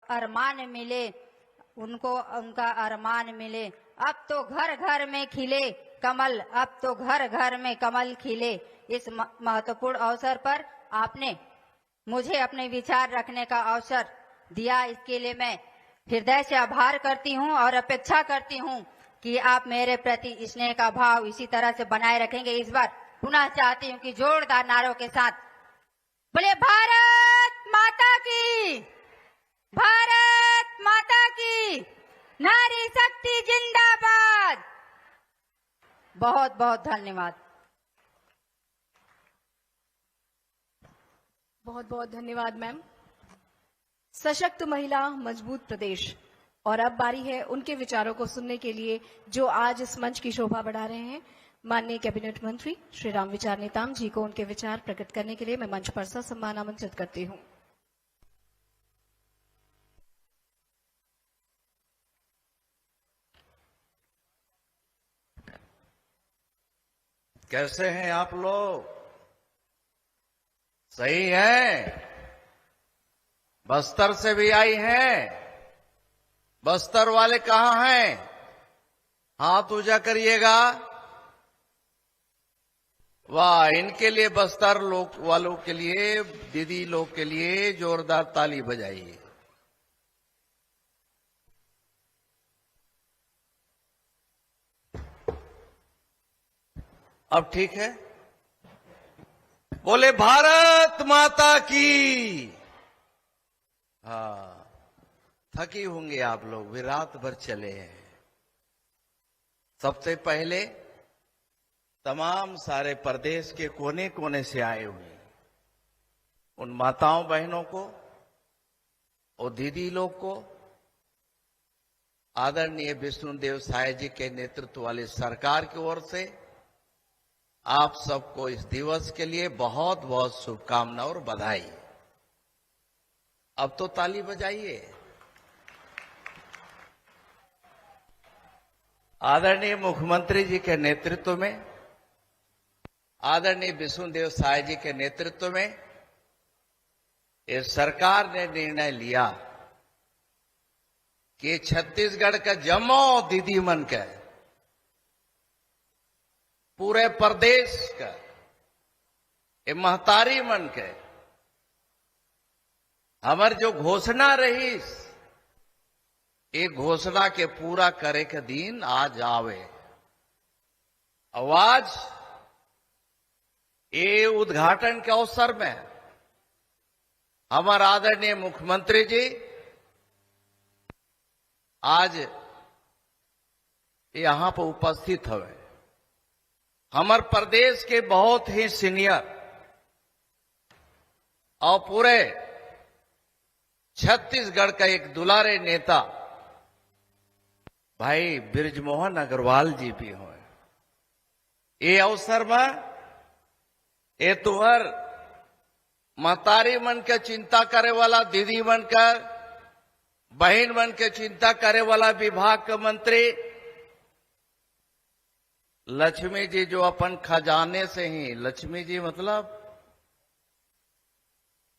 अरमान मिले, उनको उनका अरमान मिले। अब तो घर घर में खिले कमल, अब तो घर घर में कमल खिले। इस महत्वपूर्ण अवसर पर आपने मुझे अपने विचार रखने का अवसर दिया, इसके लिए मैं हृदय से आभार करती हूं और अपेक्षा करती हूं कि आप मेरे प्रति स्नेह का भाव इसी तरह से बनाए रखेंगे। इस बार पुनः चाहती हूं कि जोरदार नारों के साथ बोले भारत माता की, भारत माता की, नारी शक्ति जिंदाबाद। बहुत बहुत धन्यवाद। बहुत बहुत धन्यवाद मैम। सशक्त महिला मजबूत प्रदेश। और अब बारी है उनके विचारों को सुनने के लिए जो आज इस मंच की शोभा बढ़ा रहे हैं। माननीय कैबिनेट मंत्री श्री रामविचार नेताम जी को उनके विचार प्रकट करने के लिए मैं मंच पर ससम्मान आमंत्रित करती हूँ। कैसे हैं आप लोग? सही है? बस्तर से भी आई हैं? बस्तर वाले कहाँ हैं? हाथ ऊंचा करिएगा। वाह, इनके लिए, बस्तर लोग वालों के लिए, दीदी लोग के लिए जोरदार ताली बजाइए। अब ठीक है? बोले भारत माता की। हाँ, थकी होंगे आप लोग, भी रात भर चले हैं। सबसे पहले तमाम सारे प्रदेश के कोने कोने से आए हुए उन माताओं बहनों को और दीदी लोग को आदरणीय विष्णुदेव साय जी के नेतृत्व वाली सरकार की ओर से आप सबको इस दिवस के लिए बहुत बहुत शुभकामनाएं और बधाई। अब तो ताली बजाइए। आदरणीय मुख्यमंत्री जी के नेतृत्व में, आदरणीय विष्णुदेव साय जी के नेतृत्व में इस सरकार ने निर्णय लिया कि छत्तीसगढ़ का जम्मू दीदी मन का, पूरे प्रदेश का, ये महतारी मन के, हमार जो घोषणा रही, ये घोषणा के पूरा करे के दिन आज आवे। आज ये उद्घाटन के अवसर में हमारे आदरणीय मुख्यमंत्री जी आज यहां पर उपस्थित हुए। हमारे प्रदेश के बहुत ही सीनियर और पूरे छत्तीसगढ़ का एक दुलारे नेता भाई बृजमोहन अग्रवाल जी भी हुए। ये अवसर में ये तुहर महतारी मन के चिंता करे वाला, दीदी मन का, बहन मन के चिंता करे वाला विभाग के मंत्री लक्ष्मी जी, जो अपन खजाने से ही, लक्ष्मी जी मतलब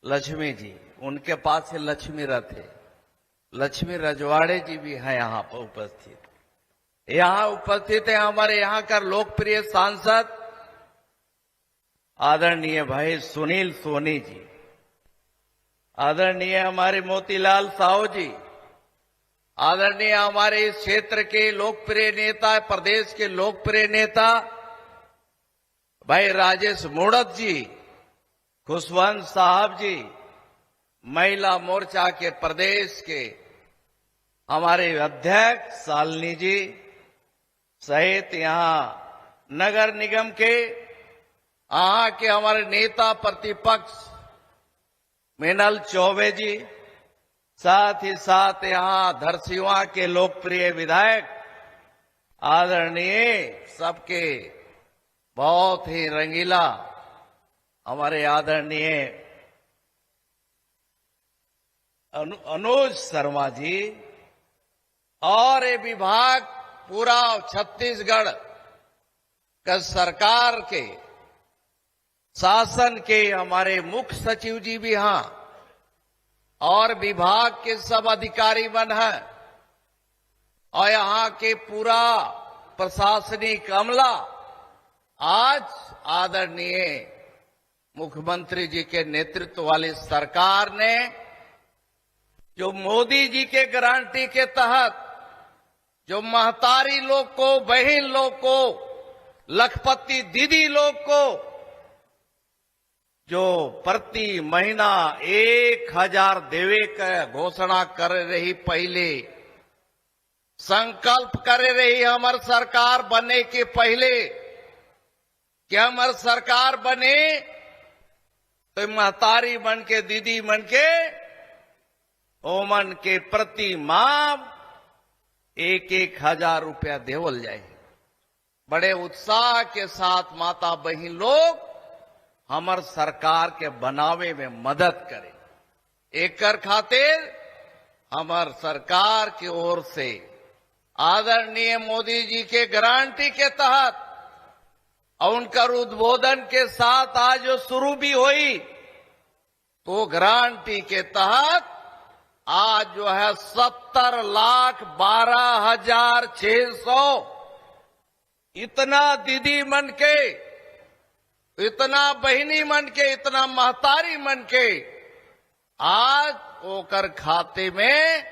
लक्ष्मी जी, उनके पास से लक्ष्मी रथ है, लक्ष्मी रजवाड़े जी भी है यहाँ पर उपस्थित। यहाँ उपस्थित है हमारे यहाँ का लोकप्रिय सांसद आदरणीय भाई सुनील सोनी जी, आदरणीय हमारे मोतीलाल साहू जी, आदरणीय हमारे इस क्षेत्र के लोकप्रिय नेता, प्रदेश के लोकप्रिय नेता भाई राजेश मूणत जी, खुशवंत साहब जी, महिला मोर्चा के प्रदेश के हमारे अध्यक्ष शालिनी जी सहित यहाँ नगर निगम के यहाँ के हमारे नेता प्रतिपक्ष मीनल चौबे जी, साथ ही साथ यहाँ धरसीवा के लोकप्रिय विधायक आदरणीय सबके बहुत ही रंगीला हमारे आदरणीय अनुज शर्मा जी, और ये विभाग पूरा छत्तीसगढ़ का सरकार के शासन के हमारे मुख्य सचिव जी भी यहाँ, और विभाग के सब अधिकारीगण हैं और यहाँ के पूरा प्रशासनिक अमला आज आदरणीय मुख्यमंत्री जी के नेतृत्व वाली सरकार ने जो मोदी जी के गारंटी के तहत जो महतारी लोग को, बहन लोग को, लखपति दीदी लोग को जो प्रति महीना 1000 देवे का घोषणा कर रही, पहले संकल्प कर रही हमार सरकार बनने के पहले कि हमार सरकार बने तो महतारी बन के, दीदी बन के ओमन के प्रति माह 1,000 रुपया देवल जाए। बड़े उत्साह के साथ माता बहन लोग हमार सरकार के बनावे में मदद करें। एकर खातिर हमार सरकार की ओर से आदरणीय मोदी जी के गारंटी के तहत और उनका उद्बोधन के साथ आज जो शुरू भी हुई, तो गारंटी के तहत आज जो है 70,12,600 इतना दीदी मन के, इतना बहिनी मन के, इतना महतारी मन के आज ओकर खाते में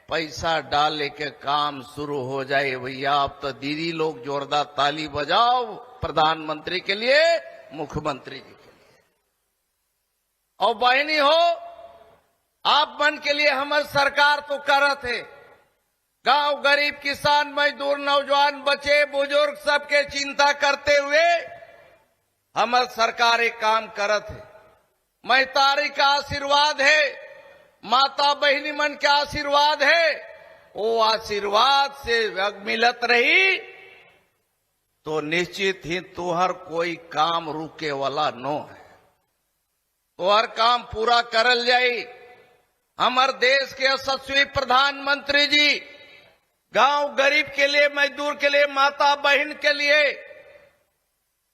पैसा डालने के काम शुरू हो जाए। भैया अब तो दीदी लोग जोरदार ताली बजाओ प्रधानमंत्री के लिए, मुख्यमंत्री जी के लिए। और बहनी हो, आप मन के लिए हमारी सरकार तो करत है। गांव गरीब, किसान, मजदूर, नौजवान, बच्चे, बुजुर्ग सबके चिंता करते हुए हमारी सरकार एक काम करत है। महतारी का आशीर्वाद है, माता बहिनी मन का आशीर्वाद है, वो आशीर्वाद से मिलत रही तो निश्चित ही तुहर कोई काम रुके वाला न है, तुहर काम पूरा करल जाई। हमारे देश के यशस्वी प्रधानमंत्री जी गांव गरीब के लिए, मजदूर के लिए, माता बहन के लिए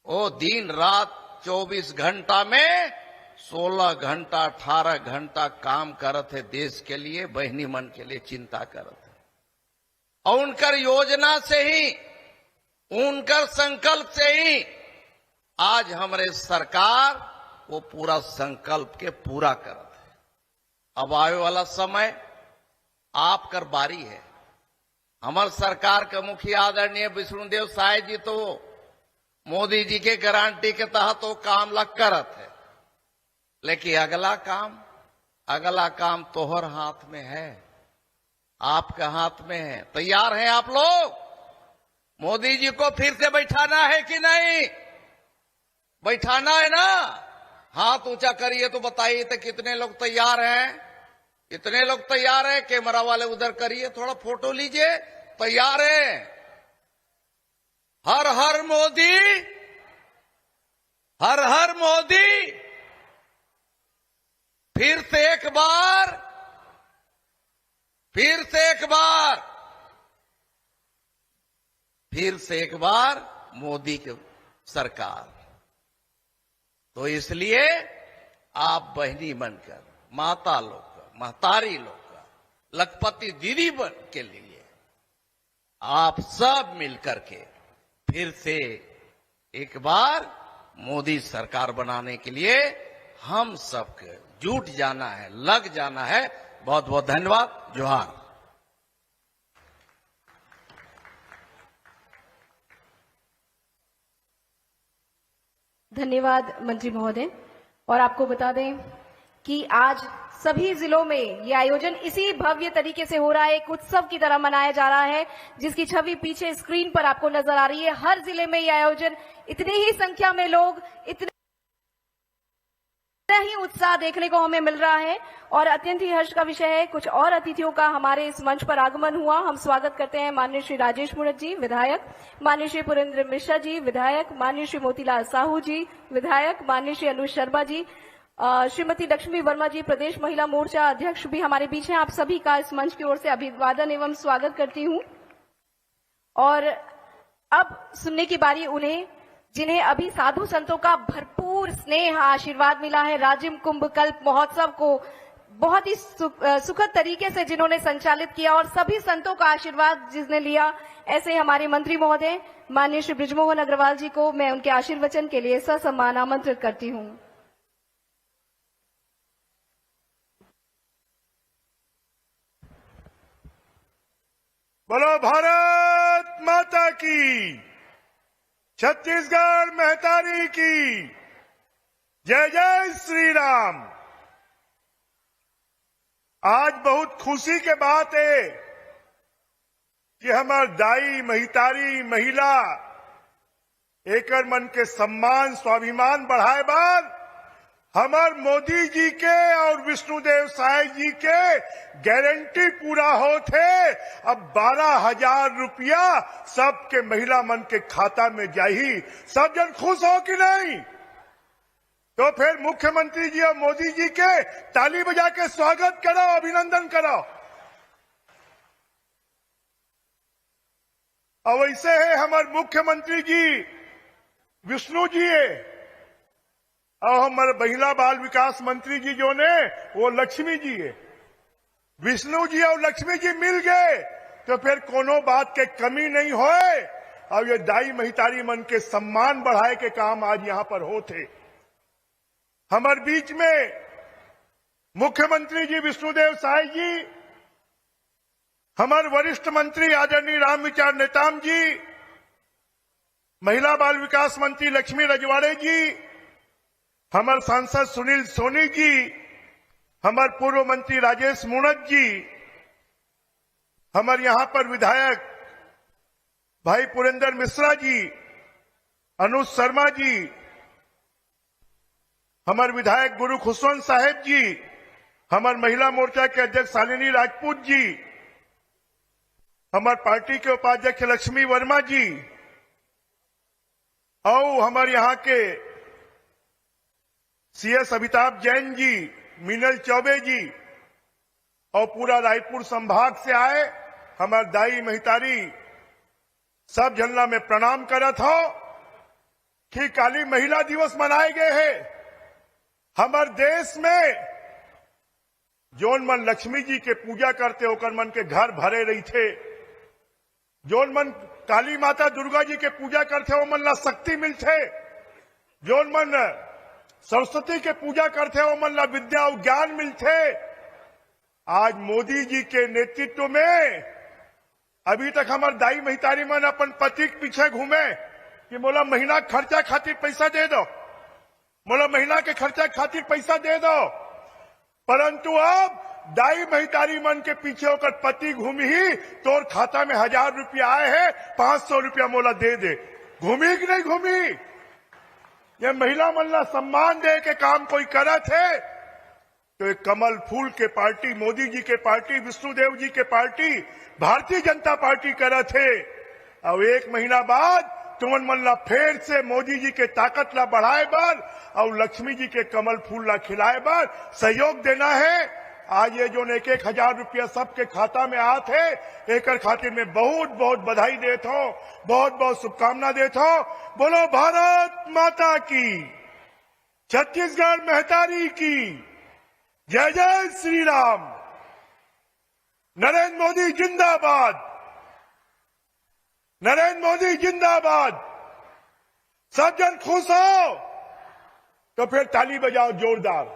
वो दिन रात 24 घंटा में 16 घंटा 18 घंटा काम करत है देश के लिए, बहनी मन के लिए चिंता करत है। और उनकर योजना से ही, उनकर संकल्प से ही आज हमारे सरकार वो पूरा संकल्प के पूरा करत है। अब आने वाला समय आपकर बारी है। हमारे सरकार के मुखिया आदरणीय विष्णुदेव साय जी तो मोदी जी के गारंटी के तहत वो काम लग करत है, लेकिन अगला काम तोहर हाथ में है, आपके हाथ में है। तैयार हैं आप लोग? मोदी जी को फिर से बैठाना है कि नहीं? बैठाना है ना? हाथ ऊंचा करिए तो बताइए तो कितने लोग तैयार हैं? कितने लोग तैयार हैं? कैमरा वाले उधर करिए, थोड़ा फोटो लीजिए। तैयार है? हर हर मोदी, हर हर मोदी। फिर से एक बार, फिर से एक बार, फिर से एक बार मोदी की सरकार। तो इसलिए आप बहनी बनकर, माता लोग का, महतारी लोग का, लखपति दीदी बन के लिए आप सब मिलकर के फिर से एक बार मोदी सरकार बनाने के लिए हम सबके जुट जाना है, लग जाना है। बहुत बहुत धन्यवाद। जोहार। धन्यवाद मंत्री महोदय। और आपको बता दें कि आज सभी जिलों में ये आयोजन इसी भव्य तरीके से हो रहा है, एक उत्सव की तरह मनाया जा रहा है, जिसकी छवि पीछे स्क्रीन पर आपको नजर आ रही है। हर जिले में ये आयोजन, इतनी ही संख्या में लोग, इतना ही उत्साह देखने को हमें मिल रहा है। और अत्यंत ही हर्ष का विषय है, कुछ और अतिथियों का हमारे इस मंच पर आगमन हुआ। हम स्वागत करते हैं माननीय श्री राजेश मुणत जी विधायक, माननीय श्री पुरेंद्र मिश्रा जी विधायक, माननीय श्री मोतीलाल साहू जी विधायक, माननीय श्री अनुज शर्मा जी, श्रीमती लक्ष्मी वर्मा जी प्रदेश महिला मोर्चा अध्यक्ष भी हमारे बीच हैं। आप सभी का इस मंच की ओर से अभिवादन एवं स्वागत करती हूं। और अब सुनने की बारी उन्हें जिन्हें अभी साधु संतों का भरपूर स्नेह आशीर्वाद मिला है, राजिम कुंभ कल्प महोत्सव को बहुत ही सुखद तरीके से जिन्होंने संचालित किया और सभी संतों का आशीर्वाद जिसने लिया, ऐसे हमारे मंत्री महोदय माननीय श्री बृजमोहन अग्रवाल जी को मैं उनके आशीर्वचन के लिए ससम्मान आमंत्रित करती हूँ। बोलो भारत माता की, छत्तीसगढ़ महतारी की, जय जय श्री राम। आज बहुत खुशी के बात है कि हमार दाई महितारी महिला एकर मन के सम्मान स्वाभिमान बढ़ाए बाद हमार मोदी जी के और विष्णुदेव साय जी के गारंटी पूरा होते। अब 12,000 रुपया सबके महिला मन के खाता में जाही। सब जन खुश हो कि नहीं? तो फिर मुख्यमंत्री जी और मोदी जी के ताली बजा के स्वागत करो, अभिनंदन करो। अब ऐसे है हमारे मुख्यमंत्री जी विष्णु जी है और हमारे महिला बाल विकास मंत्री जी जो ने वो लक्ष्मी जी है। विष्णु जी और लक्ष्मी जी मिल गए तो फिर कोनो बात के कमी नहीं होए और ये दाई महितारी मन के सम्मान बढ़ाए के काम आज यहां पर होते। हमारे बीच में मुख्यमंत्री जी विष्णुदेव साय जी, हमारे वरिष्ठ मंत्री आदरणीय रामविचार नेताम जी, महिला बाल विकास मंत्री लक्ष्मी रजवाड़े जी, हमारे सांसद सुनील सोनी जी, हमारे पूर्व मंत्री राजेश मूणत जी, हमारे यहां पर विधायक भाई पुरेंद्र मिश्रा जी, अनुज शर्मा जी, हमारे विधायक गुरु खुशवंत साहेब जी, हमारे महिला मोर्चा के अध्यक्ष शालिनी राजपूत जी, हमारे पार्टी के उपाध्यक्ष लक्ष्मी वर्मा जी और हमारे यहाँ के सीएस अमिताभ जैन जी, मीनल चौबे जी और पूरा रायपुर संभाग से आए हमारे दाई महितारी सब जनला में प्रणाम करत हो कि काली महिला दिवस मनाए गए हैं। हमारे देश में जोन मन लक्ष्मी जी के पूजा करते होकर मन के घर भरे रही थे, जोन मन काली माता दुर्गा जी के पूजा करते वो मन ला शक्ति मिलते, जोन मन सरस्वती के पूजा करते वो मन ला विद्या और ज्ञान मिलते। आज मोदी जी के नेतृत्व में अभी तक हमारे दाई महितारी मन अपन पति के पीछे घूमे कि मोला महीना खर्चा खातिर पैसा दे दो, मोला महीना के खर्चा खातिर पैसा दे दो, परंतु अब दाई महितारी मन के पीछे होकर पति घूमी ही तोर खाता में 1,000 रुपया आए हैं, 500 रुपया मोला दे दे। घूमी कि नहीं घूमी? ये महिला मन ला सम्मान दे के काम कोई करत है तो एक कमल फूल के पार्टी, मोदी जी के पार्टी, विष्णुदेव जी के पार्टी, भारतीय जनता पार्टी करत है। अब 1 महीना बाद तुमन मन ला फिर से मोदी जी के ताकत ला बढ़ाए बार और लक्ष्मी जी के कमल फूल ला खिलाए बार सहयोग देना है। आज ये जो 1,000 रुपया सबके खाता में आते है, एक खातिर में बहुत बहुत बधाई देता हूं, बहुत बहुत शुभकामना देता हूं। बोलो भारत माता की, छत्तीसगढ़ महतारी की, जय जय श्री राम। नरेंद्र मोदी जिंदाबाद, नरेंद्र मोदी जिंदाबाद। सब जन खुश हो तो फिर ताली बजाओ जोरदार।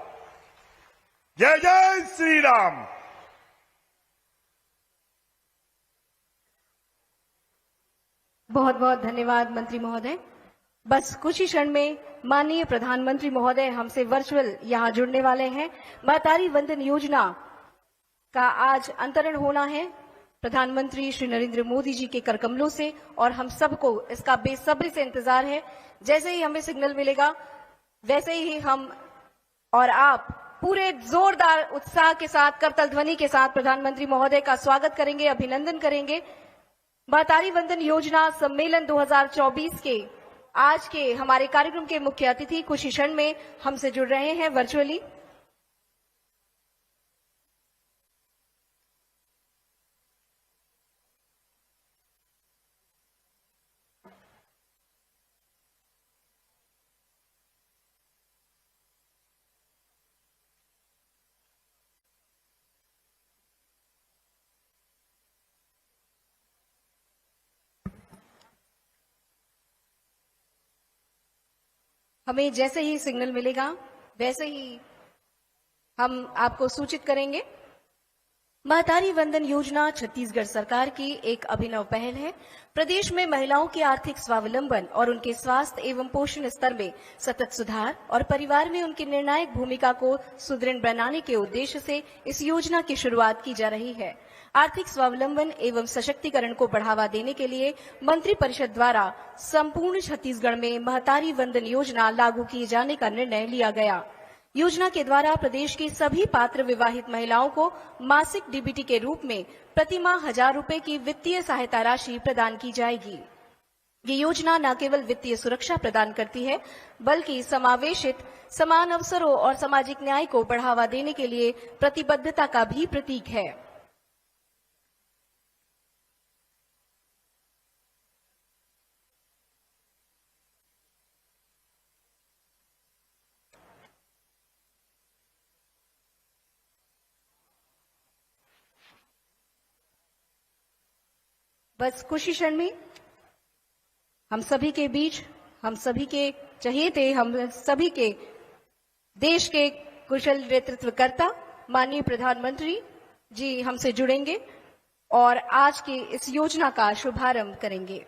जय जय श्री राम। बहुत बहुत धन्यवाद मंत्री महोदय। बस कुछ ही क्षण में माननीय प्रधानमंत्री महोदय हमसे वर्चुअल यहां जुड़ने वाले हैं। महतारी वंदन योजना का आज अंतरण होना है प्रधानमंत्री श्री नरेंद्र मोदी जी के करकमलों से और हम सबको इसका बेसब्री से इंतजार है। जैसे ही हमें सिग्नल मिलेगा वैसे ही हम और आप पूरे जोरदार उत्साह के साथ, करतल ध्वनि के साथ प्रधानमंत्री महोदय का स्वागत करेंगे, अभिनंदन करेंगे। महतारी वंदन योजना सम्मेलन 2024 के आज के हमारे कार्यक्रम के मुख्य अतिथि कुछ ही क्षण में हमसे जुड़ रहे हैं वर्चुअली। हमें जैसे ही सिग्नल मिलेगा वैसे ही हम आपको सूचित करेंगे। महतारी वंदन योजना छत्तीसगढ़ सरकार की एक अभिनव पहल है। प्रदेश में महिलाओं के आर्थिक स्वावलंबन और उनके स्वास्थ्य एवं पोषण स्तर में सतत सुधार और परिवार में उनकी निर्णायक भूमिका को सुदृढ़ बनाने के उद्देश्य से इस योजना की शुरुआत की जा रही है। आर्थिक स्वावलंबन एवं सशक्तिकरण को बढ़ावा देने के लिए मंत्रिपरिषद द्वारा संपूर्ण छत्तीसगढ़ में महतारी वंदन योजना लागू किए जाने का निर्णय लिया गया। योजना के द्वारा प्रदेश की सभी पात्र विवाहित महिलाओं को मासिक डीबीटी के रूप में प्रतिमाह 1000 रुपए की वित्तीय सहायता राशि प्रदान की जाएगी। ये योजना न केवल वित्तीय सुरक्षा प्रदान करती है बल्कि समावेशित समान अवसरों और सामाजिक न्याय को बढ़ावा देने के लिए प्रतिबद्धता का भी प्रतीक है। बस कुछ ही क्षण में हम सभी के बीच, हम सभी के चहेते, हम सभी के देश के कुशल नेतृत्वकर्ता माननीय प्रधानमंत्री जी हमसे जुड़ेंगे और आज की इस योजना का शुभारंभ करेंगे।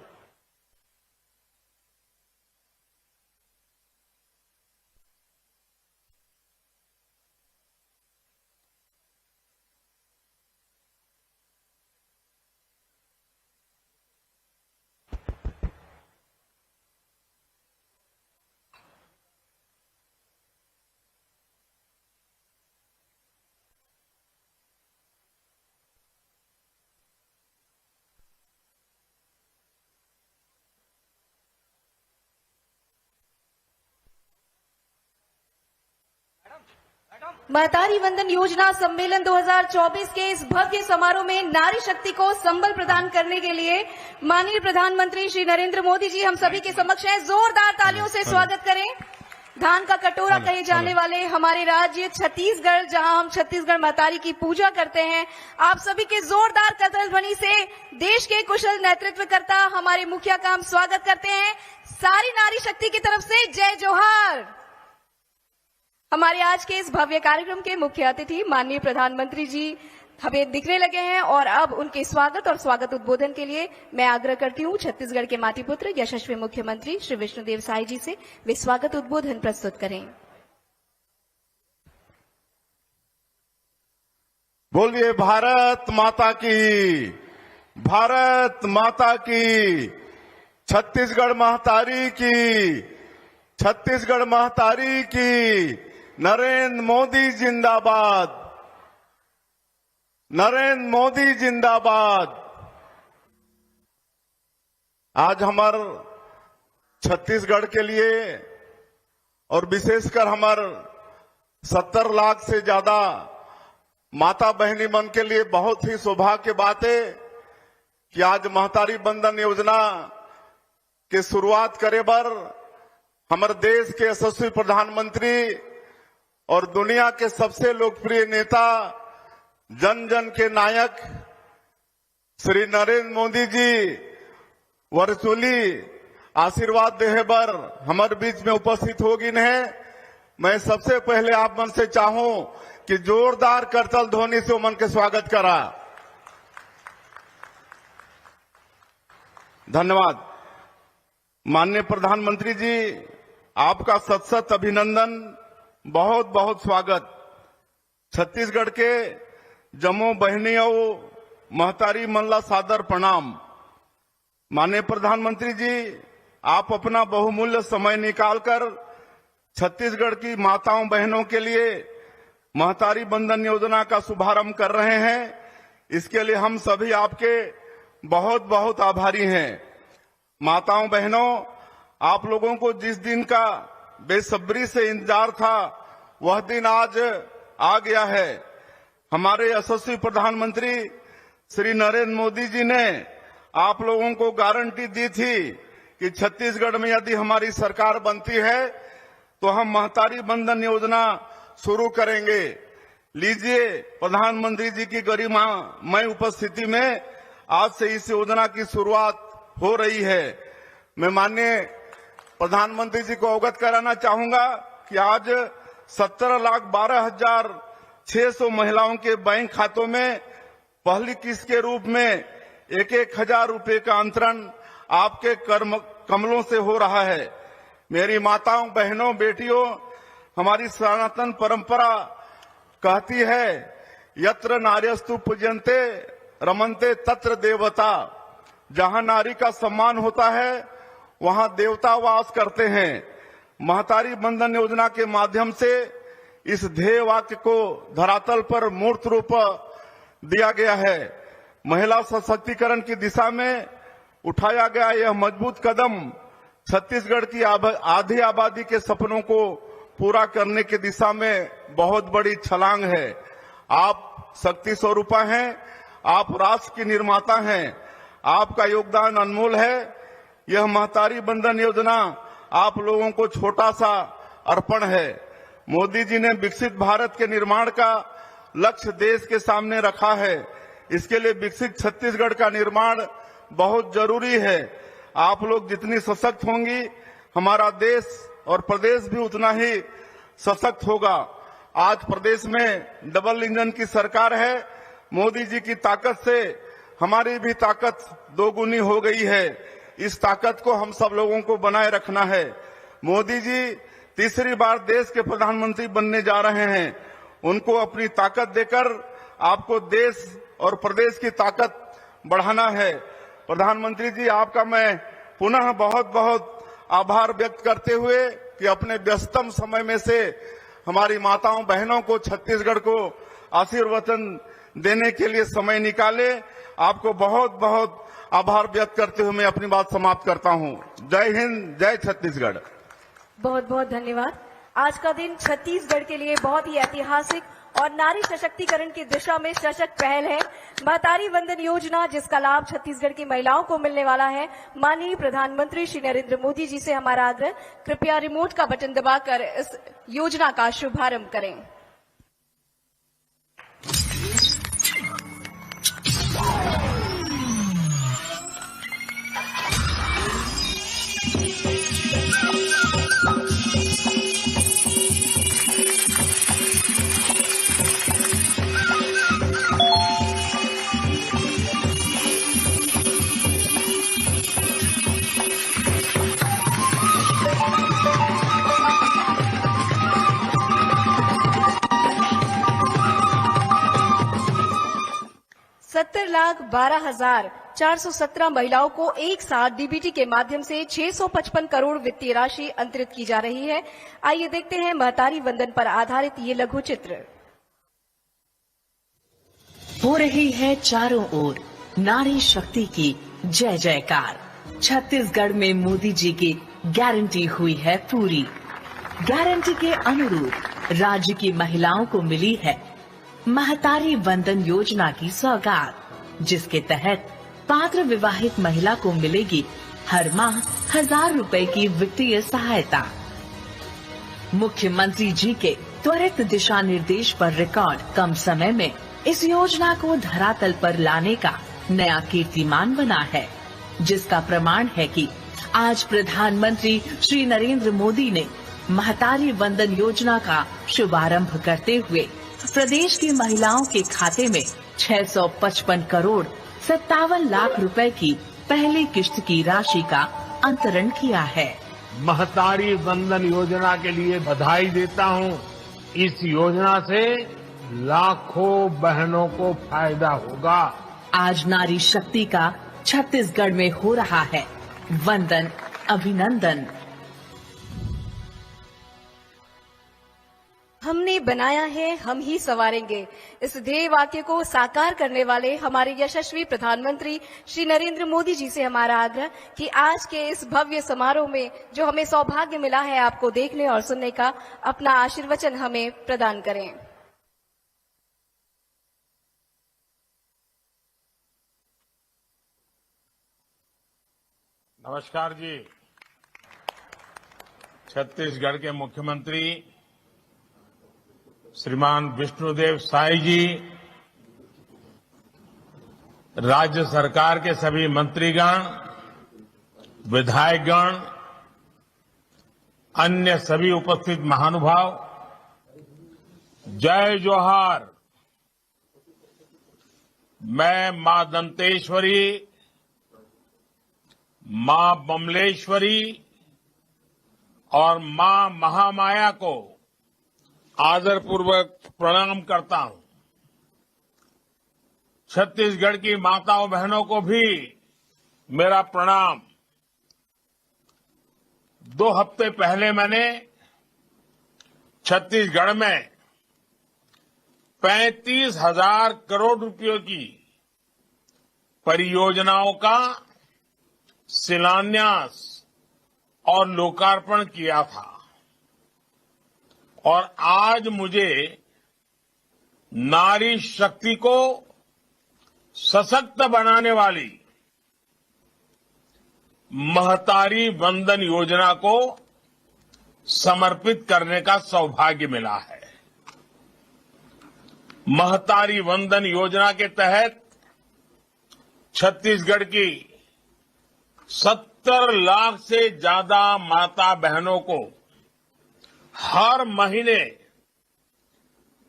महतारी वंदन योजना सम्मेलन 2024 के इस भव्य समारोह में नारी शक्ति को संबल प्रदान करने के लिए माननीय प्रधानमंत्री श्री नरेंद्र मोदी जी हम सभी के समक्ष हैं। जोरदार तालियों से स्वागत करें। धान का कटोरा कहे जाने वाले हमारे राज्य छत्तीसगढ़, जहां हम छत्तीसगढ़ महतारी की पूजा करते हैं, आप सभी के जोरदार कदम ध्वनि से देश के कुशल नेतृत्वकर्ता हमारे मुखिया का हम स्वागत करते हैं। सारी नारी शक्ति की तरफ से जय जोहार। हमारे आज के इस भव्य कार्यक्रम के मुख्य अतिथि माननीय प्रधानमंत्री जी हमें दिखने लगे हैं और अब उनके स्वागत और स्वागत उद्बोधन के लिए मैं आग्रह करती हूं छत्तीसगढ़ के माटी पुत्र यशस्वी मुख्यमंत्री श्री विष्णुदेव साय जी से वे स्वागत उद्बोधन प्रस्तुत करें। बोलिए भारत माता की, भारत माता की, छत्तीसगढ़ महतारी की, छत्तीसगढ़ महतारी की, नरेंद्र मोदी जिंदाबाद, नरेंद्र मोदी जिंदाबाद। आज हमार छत्तीसगढ़ के लिए और विशेषकर हमार 70 लाख से ज्यादा माता बहनी मन के लिए बहुत ही सौभाग्य की बात है कि आज महतारी बंधन योजना के शुरुआत करे बर हमारे देश के यशस्वी प्रधानमंत्री और दुनिया के सबसे लोकप्रिय नेता, जन जन के नायक श्री नरेंद्र मोदी जी वर्चुअली आशीर्वाद देहे बर हमारे बीच में उपस्थित होगी है। मैं सबसे पहले आप मन से चाहूं कि जोरदार करतल ध्वनि से मन के स्वागत करा। धन्यवाद। माननीय प्रधानमंत्री जी, आपका सत सत अभिनंदन, बहुत बहुत स्वागत। छत्तीसगढ़ के जम्मू बहनियों महतारी मनला सादर प्रणाम। माननीय प्रधानमंत्री जी, आप अपना बहुमूल्य समय निकालकर छत्तीसगढ़ की माताओं बहनों के लिए महतारी बंधन योजना का शुभारंभ कर रहे हैं। इसके लिए हम सभी आपके बहुत बहुत आभारी हैं। माताओं बहनों, आप लोगों को जिस दिन का बेसब्री से इंतजार था वह दिन आज आ गया है। हमारे यशस्वी प्रधानमंत्री श्री नरेंद्र मोदी जी ने आप लोगों को गारंटी दी थी कि छत्तीसगढ़ में यदि हमारी सरकार बनती है तो हम महतारी बंधन योजना शुरू करेंगे। लीजिए, प्रधानमंत्री जी की गरिमामय उपस्थिति में आज से इस योजना की शुरुआत हो रही है। मैं माननीय प्रधानमंत्री जी को अवगत कराना चाहूंगा कि आज 17,12,600 महिलाओं के बैंक खातों में पहली किस्त के रूप में 1,000 रुपए का अंतरण आपके कमलों से हो रहा है। मेरी माताओं, बहनों, बेटियों, हमारी सनातन परंपरा कहती है, यत्र नार्यस्तु पूज्यन्ते रमन्ते तत्र देवता। जहां नारी का सम्मान होता है वहां देवता वास करते हैं। महतारी बंधन योजना के माध्यम से इस ध्येय वाक्य को धरातल पर मूर्त रूप दिया गया है। महिला सशक्तिकरण की दिशा में उठाया गया यह मजबूत कदम छत्तीसगढ़ की आधी आबादी के सपनों को पूरा करने की दिशा में बहुत बड़ी छलांग है। आप शक्ति स्वरूपा हैं, आप राष्ट्र की निर्माता हैं, आपका योगदान अनमोल है। यह महतारी बंधन योजना आप लोगों को छोटा सा अर्पण है। मोदी जी ने विकसित भारत के निर्माण का लक्ष्य देश के सामने रखा है। इसके लिए विकसित छत्तीसगढ़ का निर्माण बहुत जरूरी है। आप लोग जितनी सशक्त होंगी, हमारा देश और प्रदेश भी उतना ही सशक्त होगा। आज प्रदेश में डबल इंजन की सरकार है। मोदी जी की ताकत से हमारी भी ताकत दोगुनी हो गई है। इस ताकत को हम सब लोगों को बनाए रखना है। मोदी जी तीसरी बार देश के प्रधानमंत्री बनने जा रहे हैं। उनको अपनी ताकत देकर आपको देश और प्रदेश की ताकत बढ़ाना है। प्रधानमंत्री जी, आपका मैं पुनः बहुत बहुत आभार व्यक्त करते हुए कि अपने व्यस्तम समय में से हमारी माताओं बहनों को, छत्तीसगढ़ को आशीर्वचन देने के लिए समय निकाले, आपको बहुत बहुत आभार व्यक्त करते हुए मैं अपनी बात समाप्त करता हूं। जय हिंद, जय छत्तीसगढ़। बहुत बहुत धन्यवाद। आज का दिन छत्तीसगढ़ के लिए बहुत ही ऐतिहासिक और नारी सशक्तिकरण की दिशा में सशक्त पहल है। महतारी वंदन योजना, जिसका लाभ छत्तीसगढ़ की महिलाओं को मिलने वाला है। माननीय प्रधानमंत्री श्री नरेंद्र मोदी जी से हमारा आग्रह, कृपया रिमोट का बटन दबाकर इस योजना का शुभारंभ करें। $70,12,417 महिलाओं को एक साथ डीबीटी के माध्यम से 655 करोड़ वित्तीय राशि अंतरित की जा रही है। आइए देखते हैं महतारी वंदन पर आधारित ये लघु चित्र। हो रही है चारों ओर नारी शक्ति की जय जयकार। छत्तीसगढ़ में मोदी जी की गारंटी हुई है पूरी। गारंटी के अनुरूप राज्य की महिलाओं को मिली है महतारी वंदन योजना की सौगात, जिसके तहत पात्र विवाहित महिला को मिलेगी हर माह 1,000 रुपए की वित्तीय सहायता। मुख्यमंत्री जी के त्वरित दिशा निर्देश पर रिकॉर्ड कम समय में इस योजना को धरातल पर लाने का नया कीर्तिमान बना है, जिसका प्रमाण है कि आज प्रधानमंत्री श्री नरेंद्र मोदी ने महतारी वंदन योजना का शुभारंभ करते हुए प्रदेश की महिलाओं के खाते में 655 करोड़ 57 लाख रुपए की पहली किश्त की राशि का अंतरण किया है। महतारी वंदन योजना के लिए बधाई देता हूं। इस योजना से लाखों बहनों को फायदा होगा। आज नारी शक्ति का छत्तीसगढ़ में हो रहा है वंदन, अभिनंदन। हमने बनाया है, हम ही संवारेंगे। इस ध्येय वाक्य को साकार करने वाले हमारे यशस्वी प्रधानमंत्री श्री नरेंद्र मोदी जी से हमारा आग्रह कि आज के इस भव्य समारोह में जो हमें सौभाग्य मिला है आपको देखने और सुनने का, अपना आशीर्वचन हमें प्रदान करें। नमस्कार जी। छत्तीसगढ़ के मुख्यमंत्री श्रीमान विष्णुदेव साय जी, राज्य सरकार के सभी मंत्रीगण, विधायकगण, अन्य सभी उपस्थित महानुभाव, जय जोहार। मैं मां दंतेश्वरी, मां बमलेश्वरी और मां महामाया को आदरपूर्वक प्रणाम करता हूं। छत्तीसगढ़ की माताओं बहनों को भी मेरा प्रणाम। 2 हफ्ते पहले मैंने छत्तीसगढ़ में 35,000 करोड़ रुपयों की परियोजनाओं का शिलान्यास और लोकार्पण किया था और आज मुझे नारी शक्ति को सशक्त बनाने वाली महतारी वंदन योजना को समर्पित करने का सौभाग्य मिला है। महतारी वंदन योजना के तहत छत्तीसगढ़ की 70 लाख से ज्यादा माता बहनों को हर महीने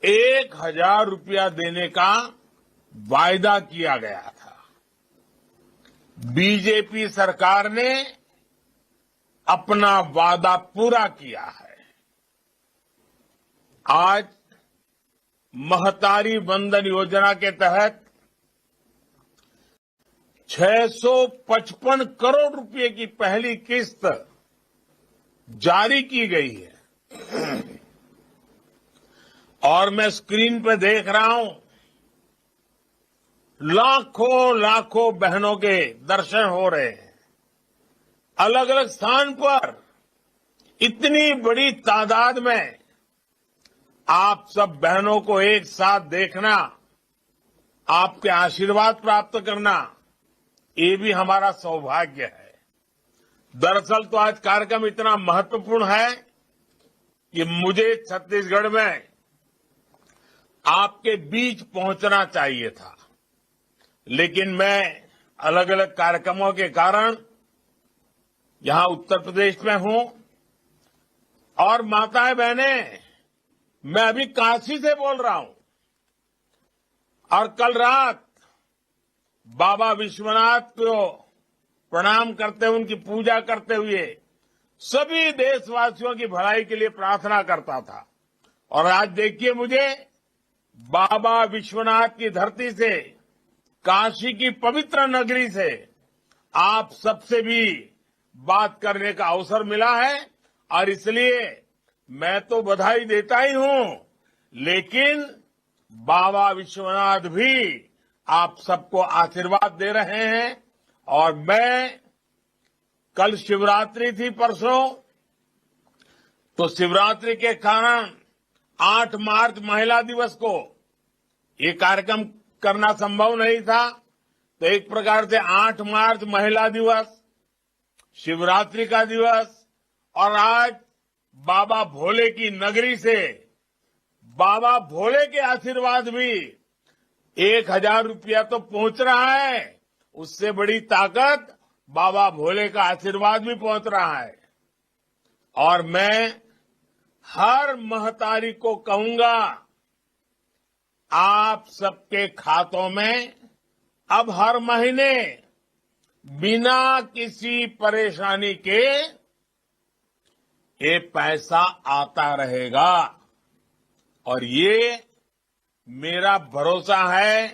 1,000 रुपया देने का वायदा किया गया था। बीजेपी सरकार ने अपना वादा पूरा किया है। आज महतारी वंदन योजना के तहत 655 करोड़ रुपए की पहली किस्त जारी की गई है और मैं स्क्रीन पर देख रहा हूं लाखों लाखों बहनों के दर्शन हो रहे हैं। अलग अलग स्थान पर इतनी बड़ी तादाद में आप सब बहनों को एक साथ देखना, आपके आशीर्वाद प्राप्त करना, ये भी हमारा सौभाग्य है। दरअसल तो आज कार्यक्रम इतना महत्वपूर्ण है कि मुझे छत्तीसगढ़ में आपके बीच पहुंचना चाहिए था, लेकिन मैं अलग अलग कार्यक्रमों के कारण यहां उत्तर प्रदेश में हूं। और माताएं बहनें, मैं अभी काशी से बोल रहा हूं और कल रात बाबा विश्वनाथ को प्रणाम करते हुए, उनकी पूजा करते हुए सभी देशवासियों की भलाई के लिए प्रार्थना करता था। और आज देखिए, मुझे बाबा विश्वनाथ की धरती से, काशी की पवित्र नगरी से आप सबसे भी बात करने का अवसर मिला है और इसलिए मैं तो बधाई देता ही हूं, लेकिन बाबा विश्वनाथ भी आप सबको आशीर्वाद दे रहे हैं। और मैं, कल शिवरात्रि थी परसों, तो शिवरात्रि के कारण 8 मार्च महिला दिवस को ये कार्यक्रम करना संभव नहीं था, तो एक प्रकार से 8 मार्च महिला दिवस, शिवरात्रि का दिवस और आज बाबा भोले की नगरी से बाबा भोले के आशीर्वाद भी 1,000 रुपया तो पहुंच रहा है, उससे बड़ी ताकत बाबा भोले का आशीर्वाद भी पहुंच रहा है। और मैं हर महतारी को कहूंगा, आप सबके खातों में अब हर महीने बिना किसी परेशानी के ये पैसा आता रहेगा और ये मेरा भरोसा है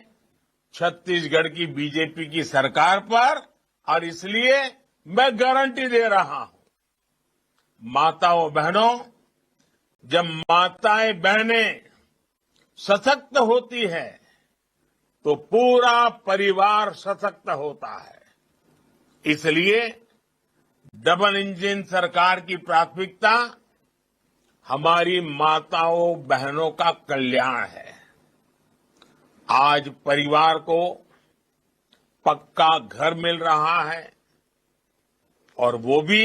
छत्तीसगढ़ की बीजेपी की सरकार पर और इसलिए मैं गारंटी दे रहा हूं। माताओं बहनों, जब माताएं बहनें सशक्त होती है तो पूरा परिवार सशक्त होता है। इसलिए डबल इंजन सरकार की प्राथमिकता हमारी माताओं बहनों का कल्याण है। आज परिवार को पक्का घर मिल रहा है और वो भी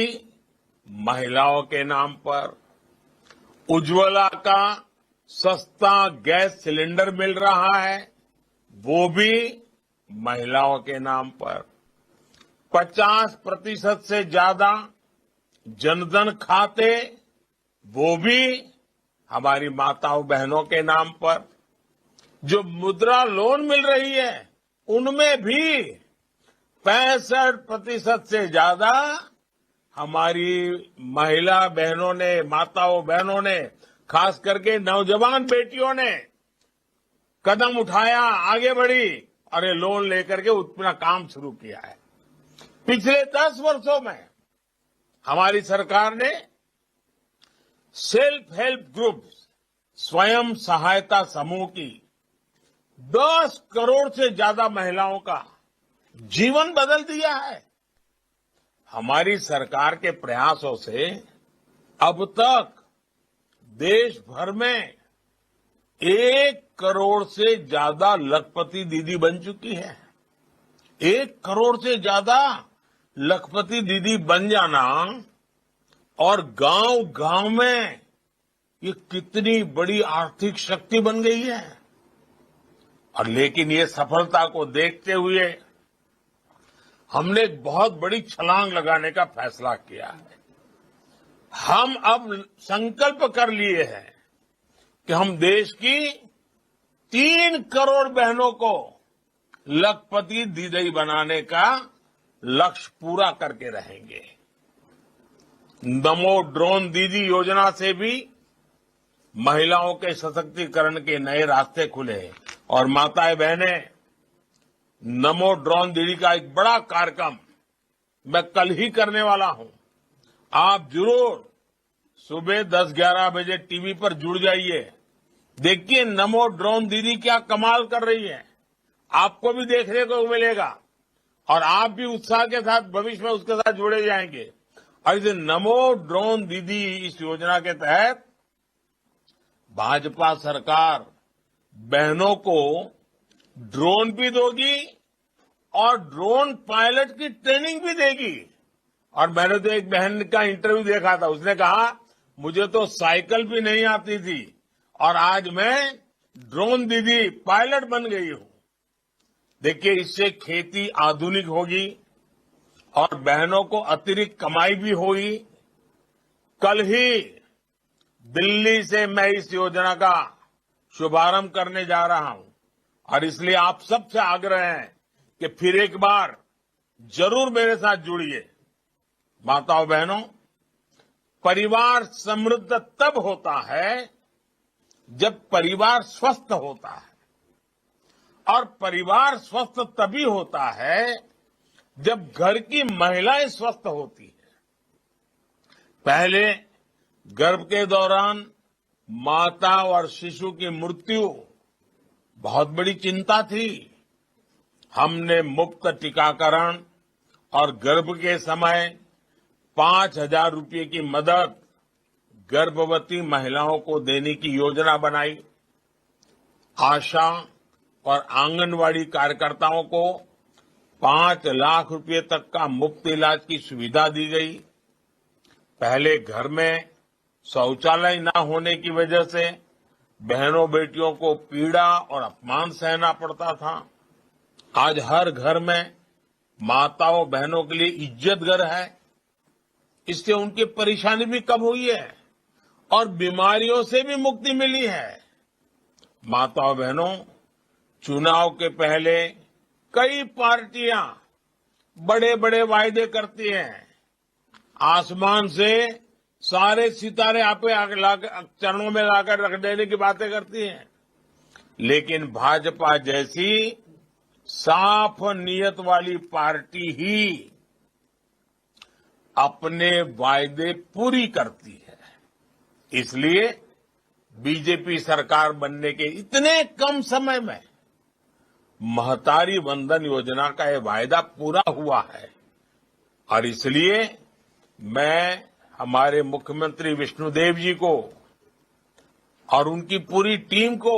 महिलाओं के नाम पर। उज्ज्वला का सस्ता गैस सिलेंडर मिल रहा है, वो भी महिलाओं के नाम पर। 50% से ज्यादा जनधन खाते, वो भी हमारी माताओं बहनों के नाम पर। जो मुद्रा लोन मिल रही है, उनमें भी 65% से ज्यादा हमारी महिला बहनों ने, माताओं बहनों ने, खास करके नौजवान बेटियों ने कदम उठाया, आगे बढ़ी और ये लोन लेकर के अपना काम शुरू किया है। पिछले 10 वर्षों में हमारी सरकार ने सेल्फ हेल्प ग्रुप, स्वयं सहायता समूह की 10 करोड़ से ज्यादा महिलाओं का जीवन बदल दिया है। हमारी सरकार के प्रयासों से अब तक देश भर में 1 करोड़ से ज्यादा लखपति दीदी बन चुकी है। 1 करोड़ से ज्यादा लखपति दीदी बन जाना और गांव-गांव में ये कितनी बड़ी आर्थिक शक्ति बन गई है। और लेकिन ये सफलता को देखते हुए हमने एक बहुत बड़ी छलांग लगाने का फैसला किया है। हम अब संकल्प कर लिए हैं कि हम देश की 3 करोड़ बहनों को लखपति दीदी बनाने का लक्ष्य पूरा करके रहेंगे। नमो ड्रोन दीदी योजना से भी महिलाओं के सशक्तिकरण के नए रास्ते खुले और माताएं बहनें, नमो ड्रोन दीदी का एक बड़ा कार्यक्रम मैं कल ही करने वाला हूं। आप जरूर सुबह 10-11 बजे टीवी पर जुड़ जाइए। देखिए नमो ड्रोन दीदी क्या कमाल कर रही है, आपको भी देखने को मिलेगा और आप भी उत्साह के साथ भविष्य में उसके साथ जुड़े जाएंगे। और इस नमो ड्रोन दीदी इस योजना के तहत भाजपा सरकार बहनों को ड्रोन भी दोगी और ड्रोन पायलट की ट्रेनिंग भी देगी। और मैंने तो एक बहन का इंटरव्यू देखा था, उसने कहा मुझे तो साइकिल भी नहीं आती थी और आज मैं ड्रोन दीदी पायलट बन गई हूं। देखिए इससे खेती आधुनिक होगी और बहनों को अतिरिक्त कमाई भी होगी। कल ही दिल्ली से मैं इस योजना का शुभारंभ करने जा रहा हूं और इसलिए आप सबसे आग्रह है कि फिर एक बार जरूर मेरे साथ जुड़िए। माताओं बहनों, परिवार समृद्ध तब होता है जब परिवार स्वस्थ होता है और परिवार स्वस्थ तभी होता है जब घर की महिलाएं स्वस्थ होती है। पहले गर्भ के दौरान माता और शिशु की मृत्यु बहुत बड़ी चिंता थी। हमने मुफ्त टीकाकरण और गर्भ के समय 5,000 रुपये की मदद गर्भवती महिलाओं को देने की योजना बनाई। आशा और आंगनवाड़ी कार्यकर्ताओं को 5 लाख रुपए तक का मुफ्त इलाज की सुविधा दी गई। पहले घर में शौचालय न होने की वजह से बहनों बेटियों को पीड़ा और अपमान सहना पड़ता था। आज हर घर में माताओं बहनों के लिए इज्जत घर है। इससे उनकी परेशानी भी कम हुई है और बीमारियों से भी मुक्ति मिली है। माताओं बहनों, चुनाव के पहले कई पार्टियां बड़े बड़े वायदे करती हैं, आसमान से सारे सितारे चरणों में लाकर रख देने की बातें करती हैं, लेकिन भाजपा जैसी साफ नियत वाली पार्टी ही अपने वायदे पूरी करती है। इसलिए बीजेपी सरकार बनने के इतने कम समय में महतारी वंदन योजना का ये वायदा पूरा हुआ है और इसलिए मैं हमारे मुख्यमंत्री विष्णुदेव जी को और उनकी पूरी टीम को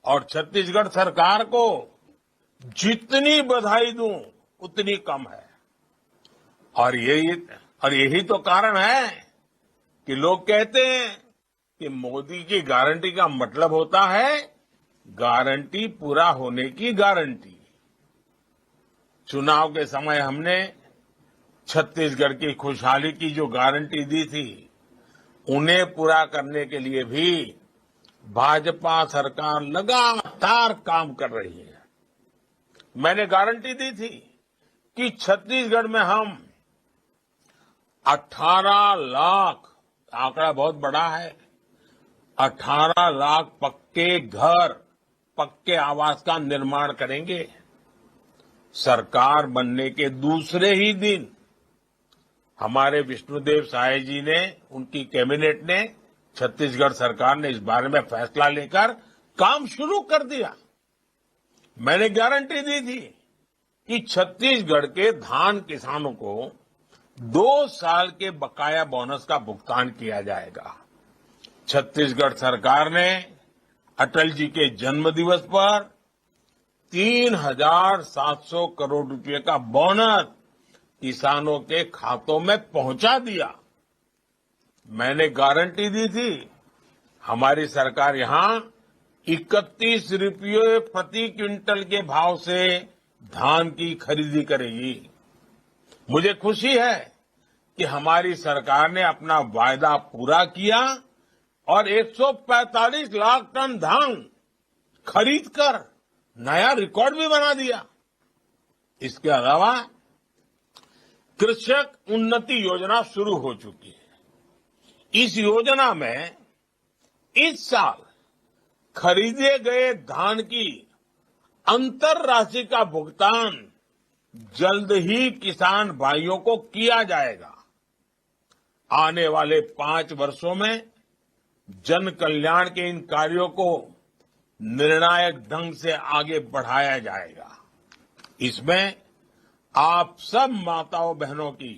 और छत्तीसगढ़ सरकार को जितनी बधाई दूं उतनी कम है। और यही तो कारण है कि लोग कहते हैं कि मोदी की गारंटी का मतलब होता है गारंटी पूरा होने की गारंटी। चुनाव के समय हमने छत्तीसगढ़ की खुशहाली की जो गारंटी दी थी उन्हें पूरा करने के लिए भी भाजपा सरकार लगातार काम कर रही है। मैंने गारंटी दी थी कि छत्तीसगढ़ में हम 18 लाख, आंकड़ा बहुत बड़ा है, 18 लाख पक्के घर, पक्के आवास का निर्माण करेंगे। सरकार बनने के दूसरे ही दिन हमारे विष्णुदेव साय जी ने, उनकी कैबिनेट ने, छत्तीसगढ़ सरकार ने इस बारे में फैसला लेकर काम शुरू कर दिया। मैंने गारंटी दी थी कि छत्तीसगढ़ के धान किसानों को 2 साल के बकाया बोनस का भुगतान किया जाएगा। छत्तीसगढ़ सरकार ने अटल जी के जन्म दिवस पर 3,700 करोड़ रुपए का बोनस किसानों के खातों में पहुंचा दिया। मैंने गारंटी दी थी हमारी सरकार यहां 31 रुपये प्रति क्विंटल के भाव से धान की खरीदी करेगी। मुझे खुशी है कि हमारी सरकार ने अपना वायदा पूरा किया और 145 लाख टन धान खरीदकर नया रिकॉर्ड भी बना दिया। इसके अलावा कृषक उन्नति योजना शुरू हो चुकी है। इस योजना में इस साल खरीदे गए धान की अंतर राशि का भुगतान जल्द ही किसान भाइयों को किया जाएगा। आने वाले 5 वर्षों में जन कल्याण के इन कार्यों को निर्णायक ढंग से आगे बढ़ाया जाएगा। इसमें आप सब माताओं बहनों की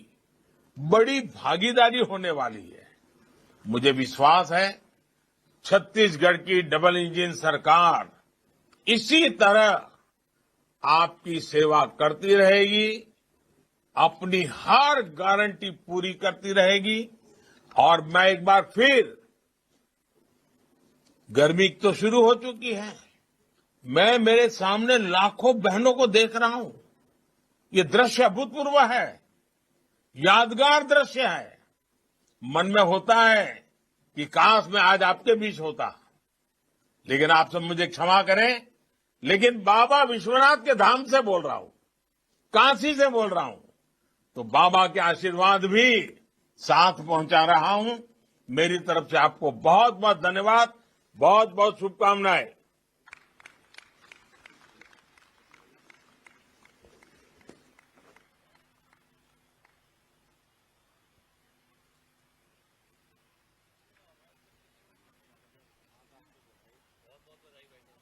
बड़ी भागीदारी होने वाली है। मुझे विश्वास है छत्तीसगढ़ की डबल इंजन सरकार इसी तरह आपकी सेवा करती रहेगी, अपनी हर गारंटी पूरी करती रहेगी। और मैं एक बार फिर, गर्मी तो शुरू हो चुकी है, मैं मेरे सामने लाखों बहनों को देख रहा हूं। ये दृश्य अभूतपूर्व है, यादगार दृश्य है। मन में होता है कि काश मैं आज आपके बीच होता, लेकिन आप सब मुझे क्षमा करें, लेकिन बाबा विश्वनाथ के धाम से बोल रहा हूं, काशी से बोल रहा हूं, तो बाबा के आशीर्वाद भी साथ पहुंचा रहा हूं। मेरी तरफ से आपको बहुत बहुत धन्यवाद, बहुत बहुत शुभकामनाएं।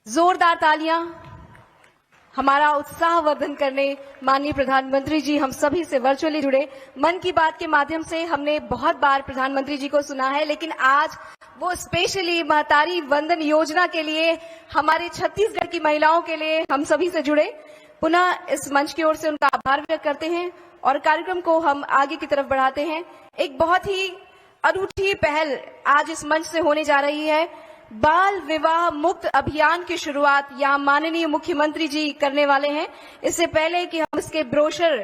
जोरदार तालियां हमारा उत्साहवर्धन करने माननीय प्रधानमंत्री जी हम सभी से वर्चुअली जुड़े। मन की बात के माध्यम से हमने बहुत बार प्रधानमंत्री जी को सुना है, लेकिन आज वो स्पेशली महतारी वंदन योजना के लिए हमारे छत्तीसगढ़ की महिलाओं के लिए हम सभी से जुड़े। पुनः इस मंच की ओर से उनका आभार व्यक्त करते हैं और कार्यक्रम को हम आगे की तरफ बढ़ाते हैं। एक बहुत ही अनूठी पहल आज इस मंच से होने जा रही है। बाल विवाह मुक्त अभियान की शुरुआत यहाँ माननीय मुख्यमंत्री जी करने वाले हैं। इससे पहले कि हम इसके ब्रोशर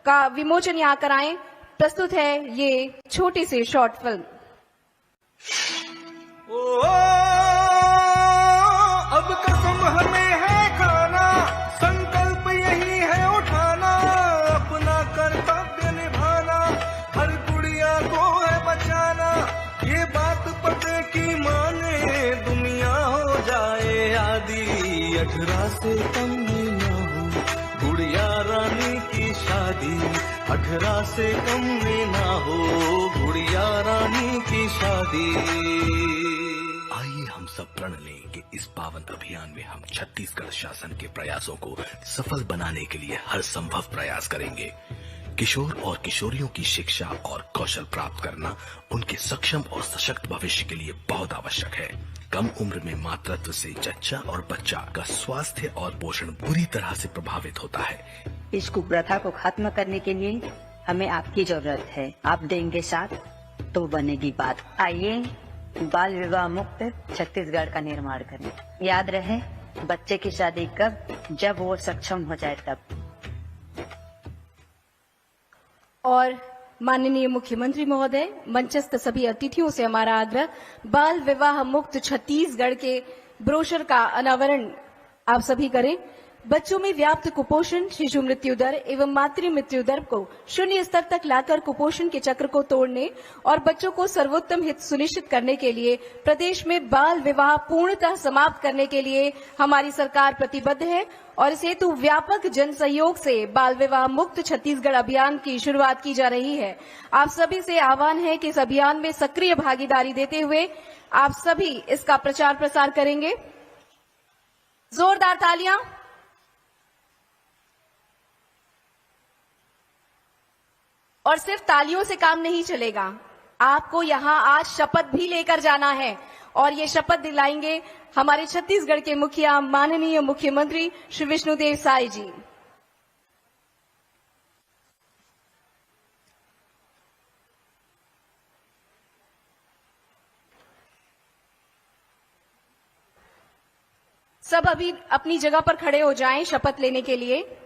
का विमोचन यहाँ कराएं, प्रस्तुत है ये छोटी सी शॉर्ट फिल्म। अब कसम हमें है खाना, संकल्प यही है उठाना, अपना कर्तव्य निभाना, हर गुड़िया को है बचाना। ये बात पते की माने दुनिया हो जाए आदि, 18 से कम ना हो गुड़िया रानी की शादी, 18 से कम ना हो गुड़िया रानी की शादी। आइए हम सब प्रण लें कि इस पावन अभियान में हम छत्तीसगढ़ शासन के प्रयासों को सफल बनाने के लिए हर संभव प्रयास करेंगे। किशोर और किशोरियों की शिक्षा और कौशल प्राप्त करना उनके सक्षम और सशक्त भविष्य के लिए बहुत आवश्यक है। कम उम्र में मातृत्व से जच्चा और बच्चा का स्वास्थ्य और पोषण बुरी तरह से प्रभावित होता है। इस कुप्रथा को खत्म करने के लिए हमें आपकी जरूरत है। आप देंगे साथ तो बनेगी बात। आइए बाल विवाह मुक्त छत्तीसगढ़ का निर्माण करें। याद रहे, बच्चे की शादी कब, जब वो सक्षम हो जाए तब। और माननीय मुख्यमंत्री महोदय, मंचस्थ सभी अतिथियों से हमारा आग्रह, बाल विवाह मुक्त छत्तीसगढ़ के ब्रोशर का अनावरण आप सभी करें। बच्चों में व्याप्त कुपोषण, शिशु मृत्यु दर एवं मातृ मृत्यु दर को शून्य स्तर तक लाकर कुपोषण के चक्र को तोड़ने और बच्चों को सर्वोत्तम हित सुनिश्चित करने के लिए प्रदेश में बाल विवाह पूर्णतः समाप्त करने के लिए हमारी सरकार प्रतिबद्ध है और इस हेतु व्यापक जन सहयोग से बाल विवाह मुक्त छत्तीसगढ़ अभियान की शुरुआत की जा रही है। आप सभी से आह्वान है कि इस अभियान में सक्रिय भागीदारी देते हुए आप सभी इसका प्रचार प्रसार करेंगे। जोरदार तालियां। और सिर्फ तालियों से काम नहीं चलेगा, आपको यहां आज शपथ भी लेकर जाना है और ये शपथ दिलाएंगे हमारे छत्तीसगढ़ के मुखिया माननीय मुख्यमंत्री श्री विष्णुदेव साय जी। सब अभी अपनी जगह पर खड़े हो जाएं शपथ लेने के लिए।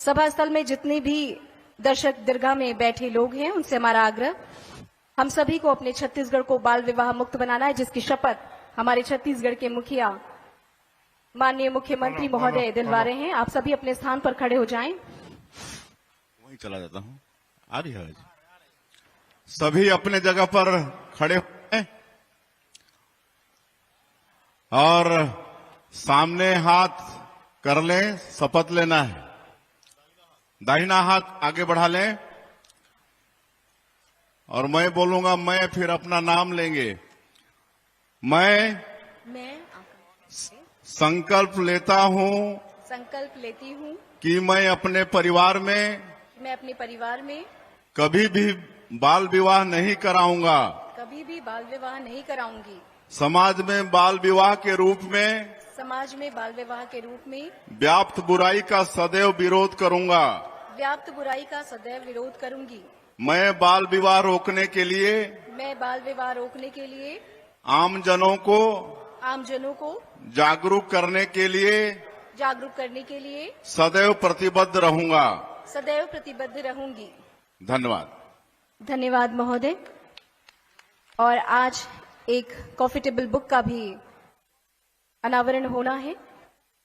सभा स्थल में जितने भी दर्शक दीर्घा में बैठे लोग हैं उनसे हमारा आग्रह, हम सभी को अपने छत्तीसगढ़ को बाल विवाह मुक्त बनाना है, जिसकी शपथ हमारे छत्तीसगढ़ के मुखिया माननीय मुख्यमंत्री महोदय दिलवा रहे हैं। आप सभी अपने स्थान पर खड़े हो जाएं। वहीं चला जाता हूं। आ रही है। सभी अपने जगह पर खड़े हैं और सामने हाथ कर लें, शपथ लेना है। दाहिना हाथ आगे बढ़ा लें और मैं बोलूंगा, मैं फिर अपना नाम लेंगे। मैं संकल्प लेता हूं, संकल्प लेती हूं कि मैं अपने परिवार में कभी भी बाल विवाह नहीं कराऊंगा। कभी भी बाल विवाह नहीं कराऊंगी। समाज में बाल विवाह के रूप में व्याप्त बुराई का सदैव विरोध करूंगा। मैं बाल विवाह रोकने के लिए आम जनों को जागरूक करने के लिए सदैव प्रतिबद्ध रहूंगी। धन्यवाद महोदय। और आज एक कॉफी टेबल बुक का भी अनावरण होना है।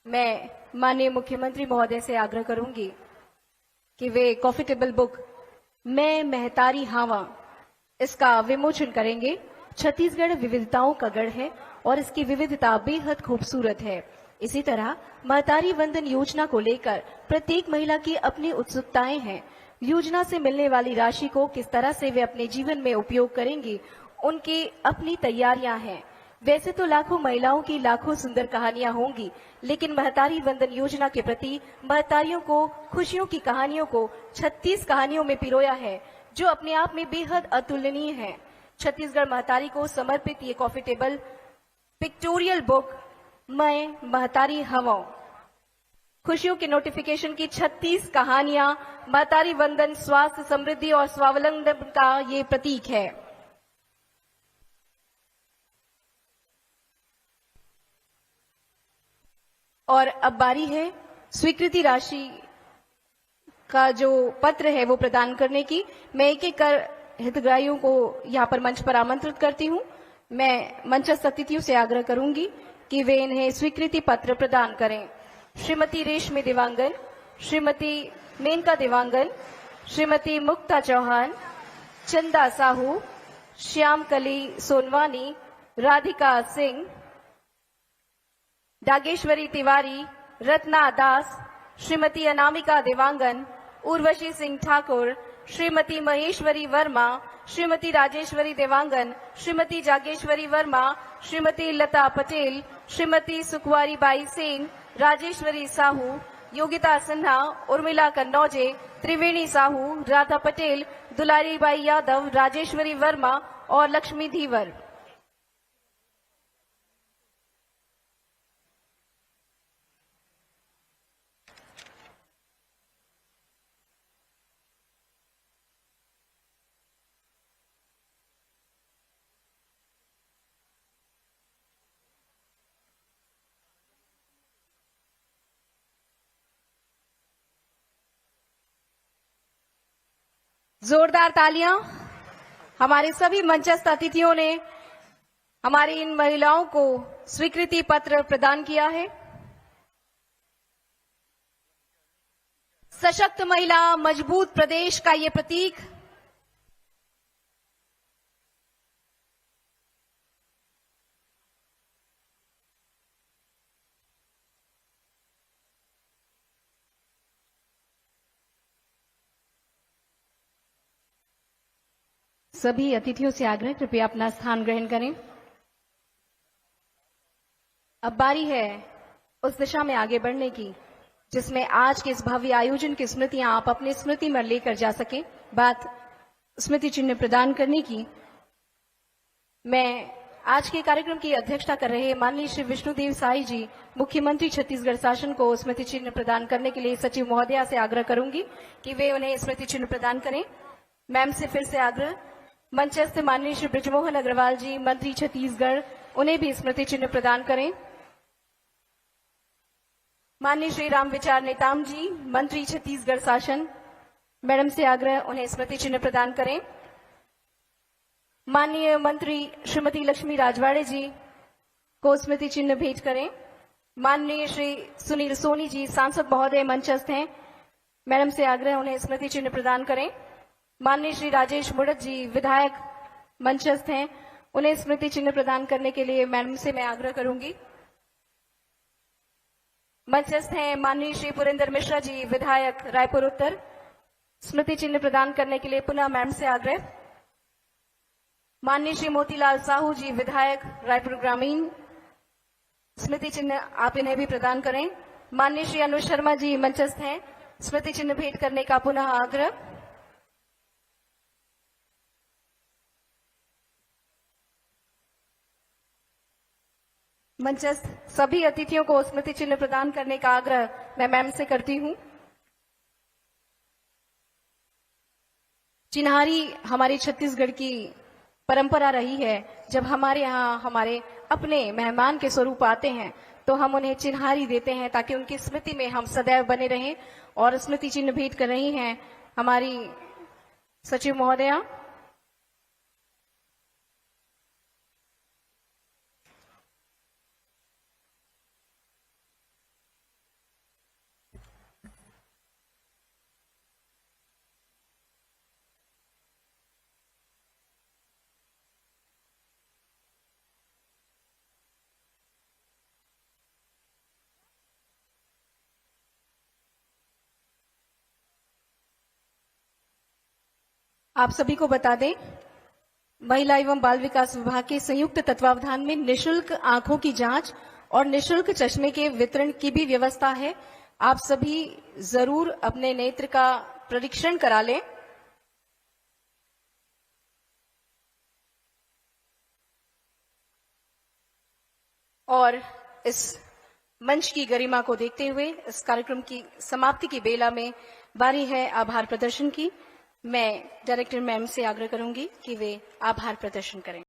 मैं माननीय मुख्यमंत्री महोदय से आग्रह करूंगी कि वे कॉफी टेबल बुक मैं महतारी हावा इसका विमोचन करेंगे। छत्तीसगढ़ विविधताओं का गढ़ है और इसकी विविधता बेहद खूबसूरत है। इसी तरह महतारी वंदन योजना को लेकर प्रत्येक महिला की अपनी उत्सुकताएं हैं। योजना से मिलने वाली राशि को किस तरह से वे अपने जीवन में उपयोग करेंगी, उनकी अपनी तैयारियां हैं। वैसे तो लाखों महिलाओं की लाखों सुंदर कहानियां होंगी, लेकिन महतारी वंदन योजना के प्रति महतारियों को खुशियों की कहानियों को 36 कहानियों में पिरोया है, जो अपने आप में बेहद अतुलनीय है। छत्तीसगढ़ महतारी को समर्पित ये कॉफी टेबल पिक्टोरियल बुक मैं महतारी हवा खुशियों के नोटिफिकेशन की 36 कहानियां महतारी वंदन, स्वास्थ्य, समृद्धि और स्वावलंबन का ये प्रतीक है। और अब बारी है स्वीकृति राशि का जो पत्र है वो प्रदान करने की। मैं एक एक कर हितग्राहियों को यहाँ पर मंच पर आमंत्रित करती हूँ। मैं मंचस्थ अतिथियों से आग्रह करूंगी कि वे इन्हें स्वीकृति पत्र प्रदान करें। श्रीमती रेशमी देवांगन, श्रीमती मेनका देवांगन, श्रीमती मुक्ता चौहान, चंदा साहू, श्यामकली सोनवानी, राधिका सिंह, डागेश्वरी तिवारी, रत्ना दास, श्रीमती अनामिका देवांगन, उर्वशी सिंह ठाकुर, श्रीमती महेश्वरी वर्मा, श्रीमती राजेश्वरी देवांगन, श्रीमती जागेश्वरी वर्मा, श्रीमती लता पटेल, श्रीमती सुखवारी बाई सेन, राजेश्वरी साहू, योगिता सिन्हा, उर्मिला कन्नौजे, त्रिवेणी साहू, राधा पटेल, दुलारी बाई यादव, राजेश्वरी वर्मा और लक्ष्मी धीवर। जोरदार तालियां। हमारे सभी मंचस्थ अतिथियों ने हमारी इन महिलाओं को स्वीकृति पत्र प्रदान किया है। सशक्त महिला मजबूत प्रदेश का ये प्रतीक सभी अतिथियों से आग्रह, कृपया अपना स्थान ग्रहण करें। अब बारी है उस दिशा में आगे बढ़ने की जिसमें आज के इस भव्य आयोजन की स्मृतियां आप अपने स्मृति में लेकर जा सकें। बात स्मृति चिन्ह प्रदान करने की। मैं आज के कार्यक्रम की अध्यक्षता कर रहे माननीय श्री विष्णुदेव साई जी, मुख्यमंत्री छत्तीसगढ़ शासन को स्मृति चिन्ह प्रदान करने के लिए सचिव महोदया से आग्रह करूंगी कि वे उन्हें स्मृति चिन्ह प्रदान करें। मैम से फिर से आग्रह, मंचस्थ माननीय श्री बृजमोहन अग्रवाल जी, मंत्री छत्तीसगढ़, उन्हें भी स्मृति चिन्ह प्रदान करें। माननीय श्री राम विचार नेताम जी, मंत्री छत्तीसगढ़ शासन, मैडम से आग्रह, उन्हें स्मृति चिन्ह प्रदान करें। माननीय मंत्री श्रीमती लक्ष्मी राजवाड़े जी को स्मृति चिन्ह भेंट करें। माननीय श्री सुनील सोनी जी, सांसद महोदय मंचस्थ हैं, मैडम से आग्रह, उन्हें स्मृति चिन्ह प्रदान करें। माननीय श्री राजेश मुड़त जी, विधायक मंचस्थ हैं, उन्हें स्मृति चिन्ह प्रदान करने के लिए मैडम से मैं आग्रह करूंगी। मंचस्थ हैं माननीय श्री पुरेंद्र मिश्रा जी, विधायक रायपुर उत्तर, स्मृति चिन्ह प्रदान करने के लिए पुनः मैडम से आग्रह। माननीय श्री मोतीलाल साहू जी, विधायक रायपुर ग्रामीण, स्मृति चिन्ह आप इन्हें भी प्रदान करें। माननीय श्री अनुज शर्मा जी मंचस्थ हैं, स्मृति चिन्ह भेंट करने का पुनः आग्रह। मंचस्थ सभी अतिथियों को स्मृति चिन्ह प्रदान करने का आग्रह मैं मैम से करती हूं। चिन्हारी हमारी छत्तीसगढ़ की परंपरा रही है। जब हमारे यहाँ हमारे अपने मेहमान के स्वरूप आते हैं तो हम उन्हें चिन्हारी देते हैं ताकि उनकी स्मृति में हम सदैव बने रहें, और स्मृति चिन्ह भेंट कर रही हैं हमारी सचिव महोदया। आप सभी को बता दें, महिला एवं बाल विकास विभाग के संयुक्त तत्वावधान में निशुल्क आंखों की जांच और निशुल्क चश्मे के वितरण की भी व्यवस्था है। आप सभी जरूर अपने नेत्र का परीक्षण करा लें। और इस मंच की गरिमा को देखते हुए इस कार्यक्रम की समाप्ति की बेला में बारी है आभार प्रदर्शन की। मैं डायरेक्टर मैम से आग्रह करूंगी कि वे आभार प्रदर्शन करें।